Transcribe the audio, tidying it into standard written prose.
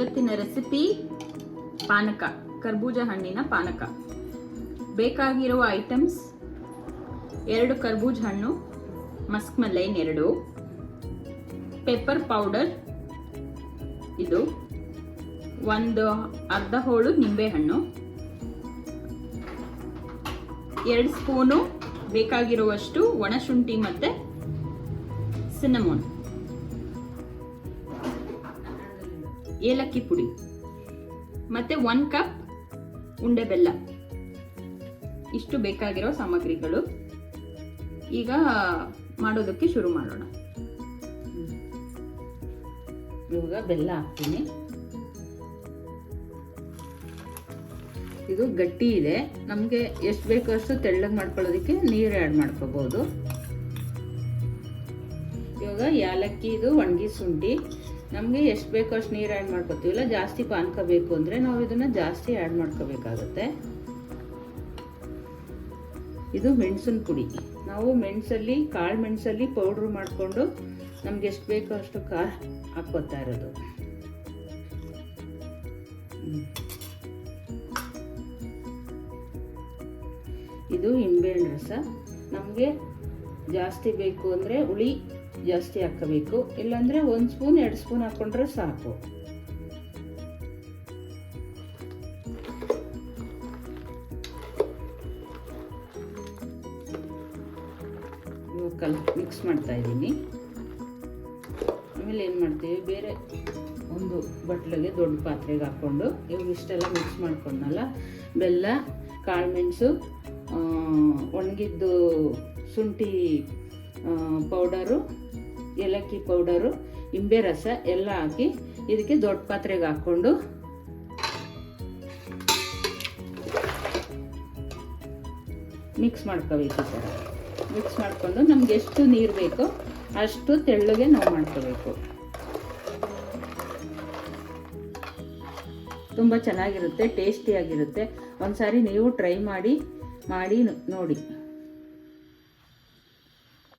ಇವತ್ತಿನ ರೆಸಿಪಿ ಪಾನಕ, ಕರ್ಬೂಜ ಹಣ್ಣಿನ ಪಾನಕ. ಬೇಕಾಗಿರುವ ಐಟಮ್ಸ್: 2 ಕರ್ಬೂಜ ಹಣ್ಣು, ಮಸ್ಕ್ ಮೆಲೈನ್ 2, ಪೆಪ್ಪರ್ ಪೌಡರ್ ಇದು, 1 ಅರ್ಧ ಹೋಳು ನಿಂಬೆ ಹಣ್ಣು, 2 ಸ್ಪೂನು ಬೇಕಾಗಿರುವಷ್ಟು ಒಣಶುಂಠಿ ಮತ್ತೆ ಸಿನ್ನಮೋನ್, ಏಲಕ್ಕಿ ಪುಡಿ ಮತ್ತೆ 1 ಕಪ್ ಉಂಡೆ ಬೆಲ್ಲ. ಇಷ್ಟು ಬೇಕಾಗಿರೋ ಸಾಮಗ್ರಿಗಳು. ಈಗ ಮಾಡೋದಕ್ಕೆ ಶುರು ಮಾಡೋಣ. ಇವಾಗ ಬೆಲ್ಲ ಹಾಕ್ತೀನಿ. ಇದು ಗಟ್ಟಿ ಇದೆ, ನಮಗೆ ಎಷ್ಟು ಬೇಕೋ ಅಷ್ಟು ತೆಳ್ಳಗೆ ಮಾಡ್ಕೊಳ್ಳೋದಕ್ಕೆ ನೀರು ಆ್ಯಡ್ ಮಾಡ್ಕೋಬಹುದು. ಇವಾಗ ಏಲಕ್ಕಿ, ಇದು ಒಣಗಿ ಶುಂಠಿ, ನಮಗೆ ಎಷ್ಟು ಬೇಕೋ ಅಷ್ಟು ನೀರು ಆ್ಯಡ್ ಮಾಡ್ಕೋತೀವಲ್ಲ. ಜಾಸ್ತಿ ಪಾನಕ ಬೇಕು ಅಂದರೆ ನಾವು ಇದನ್ನು ಜಾಸ್ತಿ ಆ್ಯಡ್ ಮಾಡ್ಕೋಬೇಕಾಗುತ್ತೆ. ಇದು ಮೆಣಸಿನ ಪುಡಿ. ನಾವು ಮೆಣಸಲ್ಲಿ, ಕಾಳು ಮೆಣಸಲ್ಲಿ ಪೌಡ್ರ್ ಮಾಡಿಕೊಂಡು ನಮ್ಗೆ ಎಷ್ಟು ಬೇಕೋ ಅಷ್ಟು ಖಾರ ಹಾಕ್ಕೋತಾ ಇರೋದು. ಇದು ನಿಂಬೆಹಣ್ಣು ರಸ. ನಮಗೆ ಜಾಸ್ತಿ ಬೇಕು ಅಂದರೆ ಹುಳಿ ಜಾಸ್ತಿ ಹಾಕಬೇಕು, ಇಲ್ಲಾಂದರೆ 1 ಸ್ಪೂನ್ 2 ಸ್ಪೂನ್ ಹಾಕ್ಕೊಂಡ್ರೆ ಸಾಕು. ಮಿಕ್ಸ್ ಮಾಡ್ತಾ ಇದ್ದೀನಿ. ಆಮೇಲೆ ಏನು ಮಾಡ್ತೀವಿ, ಬೇರೆ ಒಂದು ಬಟ್ಲಿಗೆ ದೊಡ್ಡ ಪಾತ್ರೆಗೆ ಹಾಕ್ಕೊಂಡು ಇವಾಗ ಇಷ್ಟೆಲ್ಲ ಮಿಕ್ಸ್ ಮಾಡ್ಕೊಂಡಲ್ಲ, ಬೆಲ್ಲ, ಕಾಳು ಮೆಣಸು, ಒಣಗಿದ್ದು ಶುಂಠಿ ಪೌಡರು, ಏಲಕ್ಕಿ ಪೌಡರು, ನಿಂಬೆ ರಸ ಎಲ್ಲ ಹಾಕಿ ಇದಕ್ಕೆ ದೊಡ್ಡ ಪಾತ್ರೆಗೆ ಹಾಕ್ಕೊಂಡು ಮಿಕ್ಸ್ ಮಾಡ್ಕೋಬೇಕು. ಈ ಥರ ಮಿಕ್ಸ್ ಮಾಡಿಕೊಂಡು ನಮ್ಗೆ ಎಷ್ಟು ನೀರು ಬೇಕೋ ಅಷ್ಟು ತೆಳ್ಳಗೆ ನಾವು ಮಾಡ್ಕೋಬೇಕು. ತುಂಬ ಚೆನ್ನಾಗಿರುತ್ತೆ, ಟೇಸ್ಟಿಯಾಗಿರುತ್ತೆ. ಒಂದ್ಸಾರಿ ನೀವು ಟ್ರೈ ಮಾಡಿ ನೋಡಿ.